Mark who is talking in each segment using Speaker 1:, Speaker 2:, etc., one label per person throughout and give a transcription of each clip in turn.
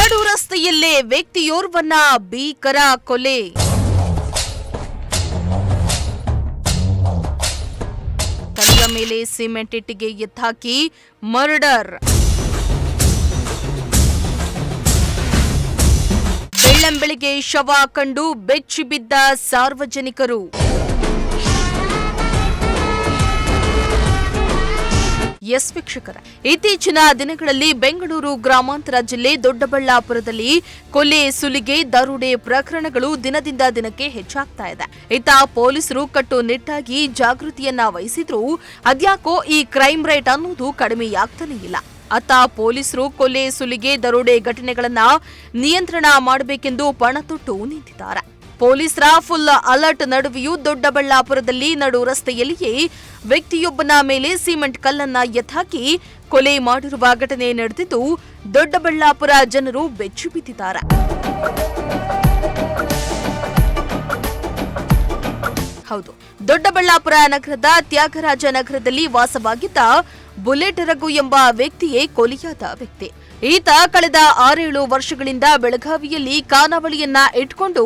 Speaker 1: ನಡು ರಸ್ತೆಯಲ್ಲೇ ವ್ಯಕ್ತಿಯೋರ್ವನ್ನ ಭೀಕರ ಕೊಲೆ. ತಲೆಯ ಮೇಲೆ ಸಿಮೆಂಟ್ ಇಟ್ಟಿಗೆ ಎತ್ತಾಕಿ ಮರ್ಡರ್. ಬೆಳ್ಳಂಬೆಳಿಗ್ಗೆ ಶವ ಕಂಡು ಬೆಚ್ಚಿ ಬಿದ್ದ ಸಾರ್ವಜನಿಕರು. ಎಸ್ ವೀಕ್ಷಕರ, ಇತ್ತೀಚಿನ ದಿನಗಳಲ್ಲಿ ಬೆಂಗಳೂರು ಗ್ರಾಮಾಂತರ ಜಿಲ್ಲೆ ದೊಡ್ಡಬಳ್ಳಾಪುರದಲ್ಲಿ ಕೊಲೆ, ಸುಲಿಗೆ, ದರೋಡೆ ಪ್ರಕರಣಗಳು ದಿನದಿಂದ ದಿನಕ್ಕೆ ಹೆಚ್ಚಾಗ್ತಾ ಇದೆ. ಇತ್ತ ಪೊಲೀಸರು ಕಟ್ಟುನಿಟ್ಟಾಗಿ ಜಾಗೃತಿಯನ್ನ ವಹಿಸಿದ್ರೂ ಅದ್ಯಾಕೋ ಈ ಕ್ರೈಮ್ ರೇಟ್ ಅನ್ನೋದು ಕಡಿಮೆಯಾಗ್ತಾನೇ ಇಲ್ಲ. ಅತ್ತ ಪೊಲೀಸರು ಕೊಲೆ, ಸುಲಿಗೆ, ದರೋಡೆ ಘಟನೆಗಳನ್ನ ನಿಯಂತ್ರಣ ಮಾಡಬೇಕೆಂದು ಪಣತೊಟ್ಟು ನಿಂತಿದ್ದಾರೆ. ಪೊಲೀಸರ ಫುಲ್ ಅಲರ್ಟ್ ನಡುವೆಯೂ ದೊಡ್ಡಬಳ್ಳಾಪುರದಲ್ಲಿ ನಡು ರಸ್ತೆಯಲ್ಲಿಯೇ ವ್ಯಕ್ತಿಯೊಬ್ಬನ ಮೇಲೆ ಸಿಮೆಂಟ್ ಕಲ್ಲನ್ನ ಎತ್ತಾಕಿ ಕೊಲೆ ಮಾಡಿರುವ ಘಟನೆ ನಡೆದಿದ್ದು ದೊಡ್ಡಬಳ್ಳಾಪುರ ಜನರು ಬೆಚ್ಚಿ ಬಿದ್ದಿದ್ದಾರೆ. ಹೌದು, ದೊಡ್ಡಬಳ್ಳಾಪುರ ನಗರದ ತ್ಯಾಗರಾಜ ನಗರದಲ್ಲಿ ವಾಸವಾಗಿದ್ದ ಬುಲೆಟ್ ರಘು ಎಂಬ ವ್ಯಕ್ತಿಯೇ ಕೊಲೆಯಾದ ವ್ಯಕ್ತಿ. ಈತ ಕಳೆದ 6-7 ವರ್ಷಗಳಿಂದ ಬೆಳಗಾವಿಯಲ್ಲಿ ಖಾನಾವಳಿಯನ್ನ ಇಟ್ಕೊಂಡು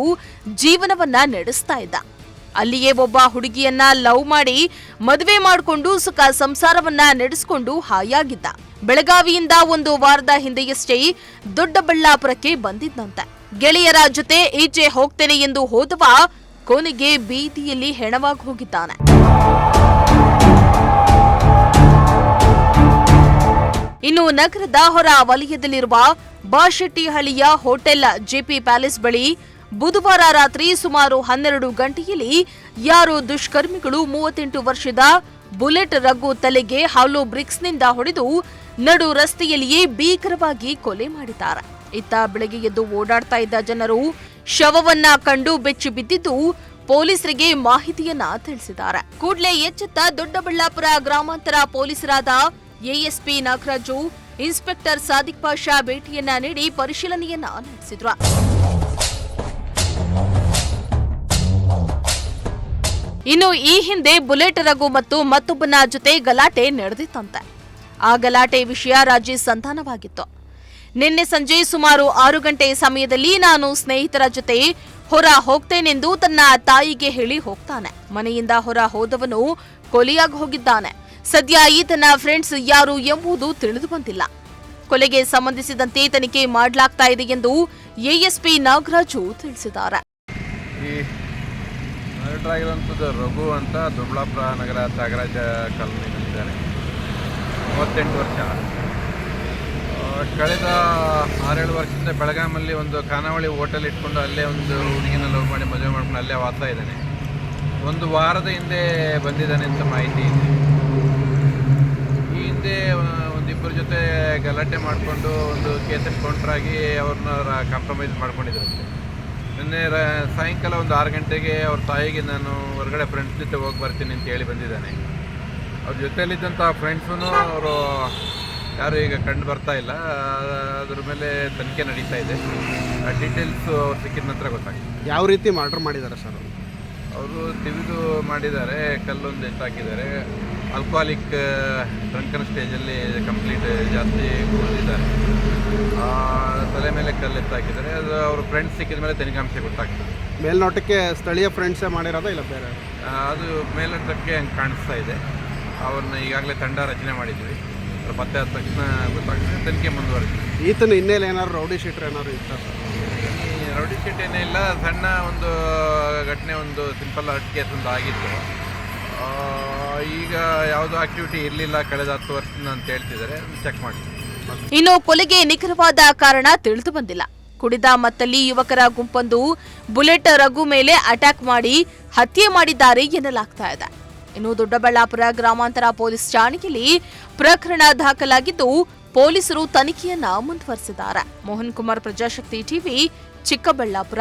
Speaker 1: ಜೀವನವನ್ನ ನಡೆಸ್ತಾ ಇದ್ದ. ಅಲ್ಲಿಯೇ ಒಬ್ಬ ಹುಡುಗಿಯನ್ನ ಲವ್ ಮಾಡಿ ಮದುವೆ ಮಾಡಿಕೊಂಡು ಸುಖ ಸಂಸಾರವನ್ನ ನಡೆಸಿಕೊಂಡು ಹಾಯಾಗಿದ್ದ. ಬೆಳಗಾವಿಯಿಂದ 1 ವಾರದ ಹಿಂದೆಯಷ್ಟೇ ದೊಡ್ಡಬಳ್ಳಾಪುರಕ್ಕೆ ಬಂದಿದ್ದಂತೆ. ಗೆಳೆಯರ ಜೊತೆ ಈಚೆ ಹೋಗ್ತೇನೆ ಎಂದು ಹೋದವ ಕೊನೆಗೆ ಬೀದಿಯಲ್ಲಿ ಹೆಣವಾಗಿ ಹೋಗಿದ್ದಾನೆ. ಇನ್ನು ನಗರದ ಹೊರ ವಲಯದಲ್ಲಿರುವ ಬಾಶೆಟ್ಟಿಹಳ್ಳಿಯ ಹೋಟೆಲ್ ಜೆಪಿ ಪ್ಯಾಲೇಸ್ ಬಳಿ ಬುಧವಾರ ರಾತ್ರಿ ಸುಮಾರು 12 ಗಂಟೆಯಲ್ಲಿ ಯಾರೋ ದುಷ್ಕರ್ಮಿಗಳು 38 ವರ್ಷದ ಬುಲೆಟ್ ರಘು ತಲೆಗೆ ಹಾಲೋ ಬ್ರಿಕ್ಸ್ನಿಂದ ಹೊಡೆದು ನಡು ರಸ್ತೆಯಲ್ಲಿಯೇ ಭೀಕರವಾಗಿ ಕೊಲೆ ಮಾಡಿದ್ದಾರೆ. ಇತ್ತ ಬೆಳಗ್ಗೆ ಎದ್ದು ಓಡಾಡ್ತಾ ಇದ್ದ ಜನರು ಶವವನ್ನ ಕಂಡು ಬೆಚ್ಚಿ ಬಿದ್ದಿದ್ದು ಪೊಲೀಸರಿಗೆ ಮಾಹಿತಿಯನ್ನ ತಿಳಿಸಿದ್ದಾರೆ. ಕೂಡಲೇ ಎಚ್ಚೆತ್ತ ದೊಡ್ಡಬಳ್ಳಾಪುರ ಗ್ರಾಮಾಂತರ ಪೊಲೀಸರಾದ ಎಎಸ್ಪಿ ನಾಗರಾಜು, ಇನ್ಸ್ಪೆಕ್ಟರ್ ಸಾದಿಕ್ ಪಾಷಾ ಭೇಟಿಯನ್ನ ನೀಡಿ ಪರಿಶೀಲನೆಯನ್ನ ನಡೆಸಿದ್ರು. ಇನ್ನು ಈ ಹಿಂದೆ ಬುಲೆಟ್ ರಘು ಮತ್ತು ಮತ್ತೊಬ್ಬನ ಜೊತೆ ಗಲಾಟೆ ನಡೆದಿತ್ತಂತೆ. ಆ ಗಲಾಟೆ ವಿಷಯ ರಾಜಿ ಸಂಧಾನವಾಗಿತ್ತು. ನಿನ್ನೆ ಸಂಜೆ ಸುಮಾರು 6 ಗಂಟೆ ಸಮಯದಲ್ಲಿ ನಾನು ಸ್ನೇಹಿತರ ಜೊತೆ ಹೊರ ಹೋಗ್ತೇನೆಂದು ತನ್ನ ತಾಯಿಗೆ ಹೇಳಿ ಹೋಗ್ತಾನೆ. ಮನೆಯಿಂದ ಹೊರ ಹೋದವನು ಕೊಲೆಯಾಗಿ ಹೋಗಿದ್ದಾನೆ. ಸದ್ಯ ಈತನ ಫ್ರೆಂಡ್ಸ್ ಯಾರು ಎಂಬುದು ತಿಳಿದು ಬಂದಿಲ್ಲ. ಕೊಲೆಗೆ ಸಂಬಂಧಿಸಿದಂತೆ ತನಿಖೆ ಮಾಡಲಾಗ್ತಾ ಇದೆ ಎಂದು ಎಎಸ್ಪಿ ನಾಗರಾಜು ತಿಳಿಸಿದ್ದಾರೆ.
Speaker 2: ಈ ಮರ್ಡರ್ ಆಗಿರುವಂಥದ್ದು ರಘು ಅಂತ ದೊಡ್ಡಬಳ್ಳಾಪುರ ನಗರ ತ್ಯಾಗರಾಜ ಕಾಲೋನಿಯಲ್ಲಿದ್ದಾರೆ. 38 ವರ್ಷ. ಕಳೆದ 6-7 ವರ್ಷದಿಂದ ಬೆಳಗಾಮಲ್ಲಿ ಒಂದು ಖಾನಾವಳಿ ಹೋಟೆಲ್ ಇಟ್ಕೊಂಡು ಅಲ್ಲೇ ಒಂದು ಹುಡುಗಿನ ಲವ್ ಮಾಡಿ ಮದುವೆ ಮಾಡ್ಕೊಂಡು ಅಲ್ಲೇ ವಾಸ ಇದ್ದಾನೆ. 1 ವಾರದ ಹಿಂದೆ ಬಂದಿದ್ದಾನೆ ಅಂತ ಮಾಹಿತಿ ಇದೆ. ಈ ಹಿಂದೆ ಒಂದಿಬ್ಬರ ಜೊತೆ ಗಲಾಟೆ ಮಾಡಿಕೊಂಡು ಒಂದು ಕೇಸಲ್ಲಿ ಕೌಂಟ್ರಾಗಿ ಅವ್ರನ್ನ ಕಾಂಪ್ರಮೈಸ್ ಮಾಡ್ಕೊಂಡಿದ್ರಂತೆ. ನಿನ್ನೆ ಸಾಯಂಕಾಲ ಒಂದು 6 ಗಂಟೆಗೆ ಅವ್ರ ತಾಯಿಗೆ ನಾನು ಹೊರಗಡೆ ಫ್ರೆಂಡ್ಸ್ ಜೊತೆ ಹೋಗಿ ಬರ್ತೀನಿ ಅಂತ ಹೇಳಿ ಬಂದಿದ್ದಾನೆ. ಅವ್ರ ಜೊತೆಯಲ್ಲಿದ್ದಂಥ ಫ್ರೆಂಡ್ಸೂ ಅವರು ಯಾರು ಈಗ ಕಂಡು ಬರ್ತಾ ಇಲ್ಲ. ಅದ್ರ ಮೇಲೆ ತನಿಖೆ ನಡೀತಾ ಇದೆ. ಆ ಡೀಟೇಲ್ಸ್ ಅವ್ರು ಸಿಕ್ಕಿದ ನಂತರ ಗೊತ್ತಾಗ್ತದೆ.
Speaker 3: ಯಾವ ರೀತಿ ಮರ್ಡರ್ ಮಾಡಿದ್ದಾರೆ ಸರ್?
Speaker 2: ಅವರು ತಿವಿದು ಮಾಡಿದ್ದಾರೆ, ಕಲ್ಲೊಂದು ಎತ್ತಾಕಿದ್ದಾರೆ. ಆಲ್ಕೋಹಾಲಿಕ್ ಡ್ರಂಕನ್ ಸ್ಟೇಜಲ್ಲಿ ಕಂಪ್ಲೀಟ್ ಜಾಸ್ತಿ ಕುಡಿದಿದ್ದಾರೆ. ತಲೆ ಮೇಲೆ ಕಲ್ಲು ಎತ್ತಾಕಿದ್ದಾರೆ. ಅದು ಅವ್ರ ಫ್ರೆಂಡ್ಸ್ ಸಿಕ್ಕಿದ ಮೇಲೆ ತನಿಖಾಂಶ ಗೊತ್ತಾಗ್ತದೆ.
Speaker 3: ಮೇಲ್ನೋಟಕ್ಕೆ ಸ್ಥಳೀಯ ಫ್ರೆಂಡ್ಸೇ ಮಾಡಿರೋದಾ ಇಲ್ಲ ಬೇರೆ?
Speaker 2: ಅದು ಮೇಲ್ನೋಟಕ್ಕೆ ಹಂಗೆ ಕಾಣಿಸ್ತಾ ಇದೆ. ಅವ್ರನ್ನ ಈಗಾಗಲೇ ತಂಡ ರಚನೆ ಮಾಡಿದ್ವಿ. ಪತ್ತೆ ಆದ ತಕ್ಷಣ ಗೊತ್ತಾಗ್ತದೆ, ತನಿಖೆ ಮುಂದುವರೆದಿದೆ.
Speaker 3: ಈತನ ಹಿನ್ನೆಲೆ ಏನಾದ್ರು ರೌಡಿ ಶೀಟರ್ ಏನಾದ್ರು ಇತ್ತ ಸರ್?
Speaker 2: ಈ ರೌಡಿ ಶೀಟ್ ಏನೇ ಇಲ್ಲ, ಸಣ್ಣ ಒಂದು ಘಟನೆ, ಒಂದು ಸಿಂಪಲ್ ಅರ್ಟ್ ಕೇಸ್ ಒಂದು ಆಗಿತ್ತು. ಈಗ ಯಾವುದೋ ಆಕ್ಟಿವಿಟಿ ಇರಲಿಲ್ಲ ಕಳೆದ 10 ವರ್ಷದಿಂದ ಅಂತ ಹೇಳ್ತಿದ್ದಾರೆ. ಚೆಕ್ ಮಾಡಿ.
Speaker 1: ಇನ್ನು ಕೊಲೆಗೆ ನಿಖರವಾದ ಕಾರಣ ತಿಳಿದು ಬಂದಿಲ್ಲ. ಕುಡಿದ ಮತ್ತಲ್ಲಿ ಯುವಕರ ಗುಂಪೊಂದು ಬುಲೆಟ್ ರಘು ಮೇಲೆ ಅಟ್ಯಾಕ್ ಮಾಡಿ ಹತ್ಯೆ ಮಾಡಿದ್ದಾರೆ ಎನ್ನಲಾಗ್ತಾ ಇದೆ. ಇನ್ನು ದೊಡ್ಡಬಳ್ಳಾಪುರ ಗ್ರಾಮಾಂತರ ಪೊಲೀಸ್ ಠಾಣೆಯಲ್ಲಿ ಪ್ರಕರಣ ದಾಖಲಾಗಿದ್ದು ಪೊಲೀಸರು ತನಿಖೆಯನ್ನ ಮುಂದುವರೆಸಿದ್ದಾರೆ. ಮೋಹನ್ ಕುಮಾರ್, ಪ್ರಜಾಶಕ್ತಿ ಟಿವಿ, ಚಿಕ್ಕಬಳ್ಳಾಪುರ.